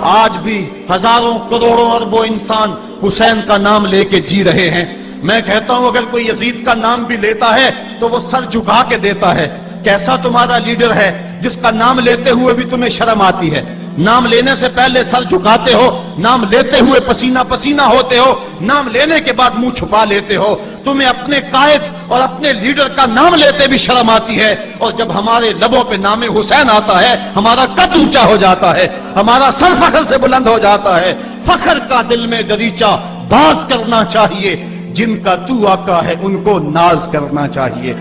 آج بھی ہزاروں کروڑوں اربوں انسان حسین کا نام لے کے جی رہے ہیں۔ میں کہتا ہوں اگر کوئی یزید کا نام بھی لیتا ہے تو وہ سر جھکا کے دیتا ہے۔ کیسا تمہارا لیڈر ہے جس کا نام لیتے ہوئے بھی تمہیں شرم آتی ہے؟ نام لینے سے پہلے سر جھکاتے ہو، نام لیتے ہوئے پسینہ پسینہ ہوتے ہو، نام لینے کے بعد منہ چھپا لیتے ہو۔ تمہیں اپنے قائد اور اپنے لیڈر کا نام لیتے بھی شرم آتی ہے، اور جب ہمارے لبوں پہ نام حسین آتا ہے ہمارا قد اونچا ہو جاتا ہے، ہمارا سر فخر سے بلند ہو جاتا ہے۔ فخر کا دل میں دریچہ باز کرنا چاہیے، جن کا تو آقا ہے ان کو ناز کرنا چاہیے۔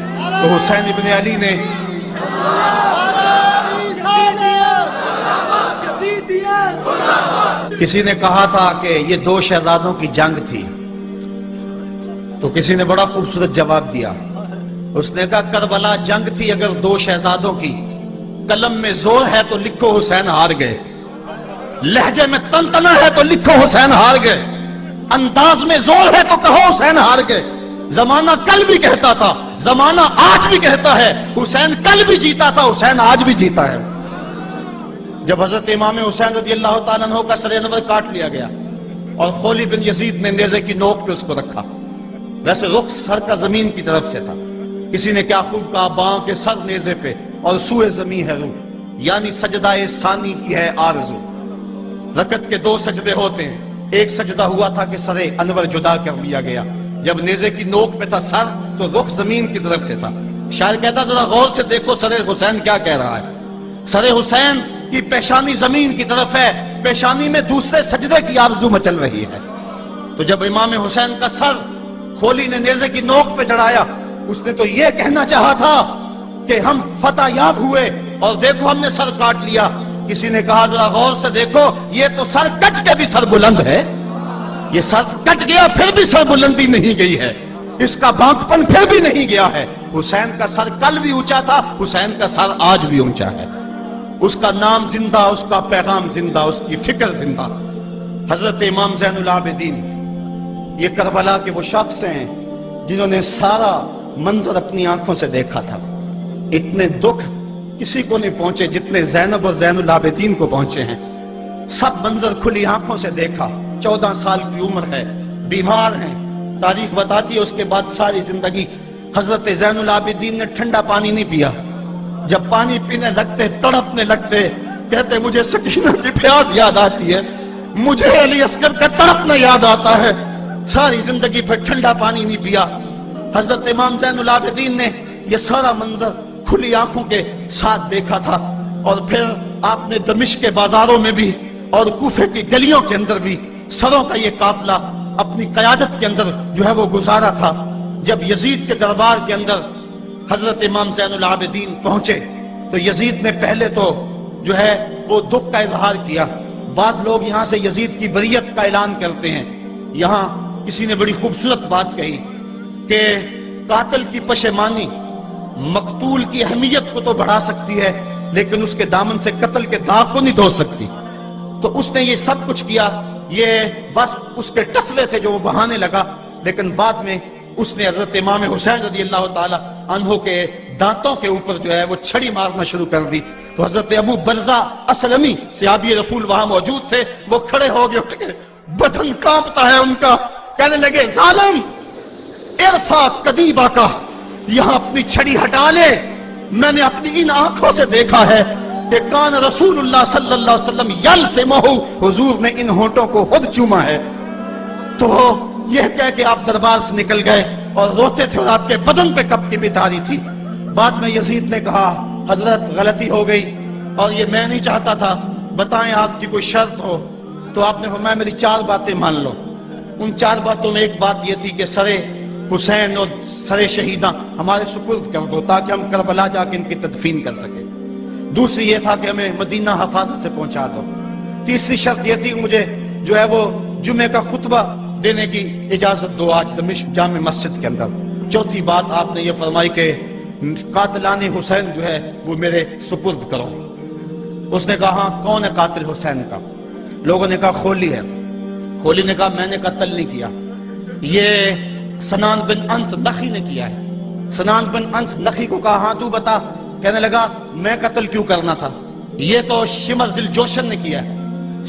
تو حسین ابن علی نے کسی نے کہا تھا کہ یہ دو شہزادوں کی جنگ تھی، تو کسی نے بڑا خوبصورت جواب دیا۔ اس نے کہا کربلا جنگ تھی اگر دو شہزادوں کی، قلم میں زور ہے تو لکھو حسین ہار گئے، لہجے میں تنتنا ہے تو لکھو حسین ہار گئے، انداز میں زور ہے تو کہو حسین ہار گئے۔ زمانہ کل بھی کہتا تھا، زمانہ آج بھی کہتا ہے، حسین کل بھی جیتا تھا، حسین آج بھی جیتا ہے۔ جب حضرت امام حسین رضی اللہ تعالیٰ عنہ کا سر انور کاٹ لیا گیا اور خولی بن یزید نے نیزے کی نوک پہ اس کو رکھا، ویسے رخ سر کا زمین کی طرف سے تھا، کسی نے کیا خوب کہا باؤں کے سر نیزے پہ اور سوئے زمین ہے روح، یعنی سجدہ ثانی کی ہے آرزو۔ رکعت کے دو سجدے ہوتے ہیں، ایک سجدہ ہوا تھا کہ سر انور جدا کر لیا گیا، جب نیزے کی نوک پہ تھا سر تو رخ زمین کی طرف سے تھا۔ شاعر کہتا ذرا غور سے دیکھو سر حسین کیا کہہ رہا ہے، سر حسین کی پیشانی زمین کی طرف ہے، پیشانی میں دوسرے سجدے کی آرزو مچل رہی ہے۔ تو جب امام حسین کا سر خولی نے نیزے کی نوک پہ چڑھایا، اس نے تو یہ کہنا چاہا تھا کہ ہم فتح یاب ہوئے اور دیکھو ہم نے سر کاٹ لیا۔ کسی نے کہا ذرا غور سے دیکھو یہ تو سر کٹ کے بھی سر بلند ہے، یہ سر کٹ گیا پھر بھی سر بلندی نہیں گئی ہے، اس کا بانکپن پھر بھی نہیں گیا ہے۔ حسین کا سر کل بھی اونچا تھا، حسین کا سر آج بھی اونچا ہے، اس کا نام زندہ، اس کا پیغام زندہ، اس کی فکر زندہ۔ حضرت امام زین العابدین یہ کربلا کے وہ شخص ہیں جنہوں نے سارا منظر اپنی آنکھوں سے دیکھا تھا۔ اتنے دکھ کسی کو نہیں پہنچے جتنے زینب اور زین العابدین کو پہنچے ہیں۔ سب منظر کھلی آنکھوں سے دیکھا، 14 سال کی عمر ہے، بیمار ہیں، تاریخ بتاتی ہے اس کے بعد ساری زندگی حضرت زین العابدین نے ٹھنڈا پانی نہیں پیا، جب پانی پینے لگتے تڑپنے لگتے، کہتے مجھے سکینہ کی پیاس یاد آتی ہے، مجھے علی اصغر کا تڑپنا یاد آتا ہے، ساری زندگی پھر ٹھنڈا پانی نہیں پیا۔ حضرت امام زین العابدین نے یہ سارا منظر کھلی آنکھوں کے ساتھ دیکھا تھا، اور پھر آپ نے دمشق کے بازاروں میں بھی اور کوفے کی گلیوں کے اندر بھی سروں کا یہ قافلہ اپنی قیادت کے اندر جو ہے وہ گزارا تھا۔ جب یزید کے دربار کے اندر حضرت امام زین العابدین پہنچے تو یزید نے پہلے تو جو ہے وہ دکھ کا اظہار کیا۔ بعض لوگ یہاں سے یزید کی بریت کا اعلان کرتے ہیں۔ یہاں کسی نے بڑی خوبصورت بات کہی کہ قاتل کی پشیمانی مقتول کی اہمیت کو تو بڑھا سکتی ہے لیکن اس کے دامن سے قتل کے داغ کو نہیں دھو سکتی۔ تو اس نے یہ سب کچھ کیا، یہ بس اس کے ٹسلے تھے جو وہ بہانے لگا، لیکن بعد میں اس نے حضرت امام حسین رضی اللہ تعالی عنہ کے دانتوں کے اوپر جو ہے وہ چھڑی مارنا شروع کر دی۔ تو حضرت ابو برزہ اسلمی صحابی رسول وہاں موجود تھے، وہ کھڑے ہو گئے، اٹھ گئے، بدن کانپتا ہے ان کا، کہنے لگے ظالم ارفع قدیبہ کا، یہاں اپنی چھڑی ہٹا لے، میں نے اپنی ان آنکھوں سے دیکھا ہے کہ کان رسول اللہ صلی اللہ علیہ وسلم یلسمہ، حضور نے ان ہونٹوں کو خود چوما ہے۔ تو یہ کہہ کہ آپ دربار سے نکل گئے اور روتے تھے اور آپ کے بدن پہ کپ کی بھی تاری تھی۔ بعد میں یزید نے کہا حضرت غلطی ہو گئی اور یہ میں نہیں چاہتا تھا، بتائیں آپ کی کوئی شرط ہو؟ تو آپ نے فرمایا میری 4 باتیں مان لو۔ ان 4 باتوں میں ایک بات یہ تھی کہ سر حسین اور سر شہیداں ہمارے سپرد کر دو تاکہ ہم کربلا جا کے ان کی تدفین کر سکیں۔ دوسری یہ تھا کہ ہمیں مدینہ حفاظت سے پہنچا دو۔ تیسری شرط یہ تھی کہ مجھے جو ہے وہ جمعے کا خطبہ دینے کی اجازت دو آج دمشق جامع مسجد کے اندر۔ چوتھی بات آپ نے یہ فرمائی کہ قاتلان حسین جو ہے وہ میرے سپرد کرو۔ اس نے کہا ہاں کون ہے قاتل حسین کا؟ لوگوں نے کہا خولی ہے۔ خولی نے کہا میں نے قتل نہیں کیا، یہ سنان بن انس نخی نے کیا ہے۔ سنان بن انس نخی کو کہا ہاں تو بتا، کہنے لگا میں قتل کیوں کرنا تھا، یہ تو شمر ذی الجوشن نے کیا ہے۔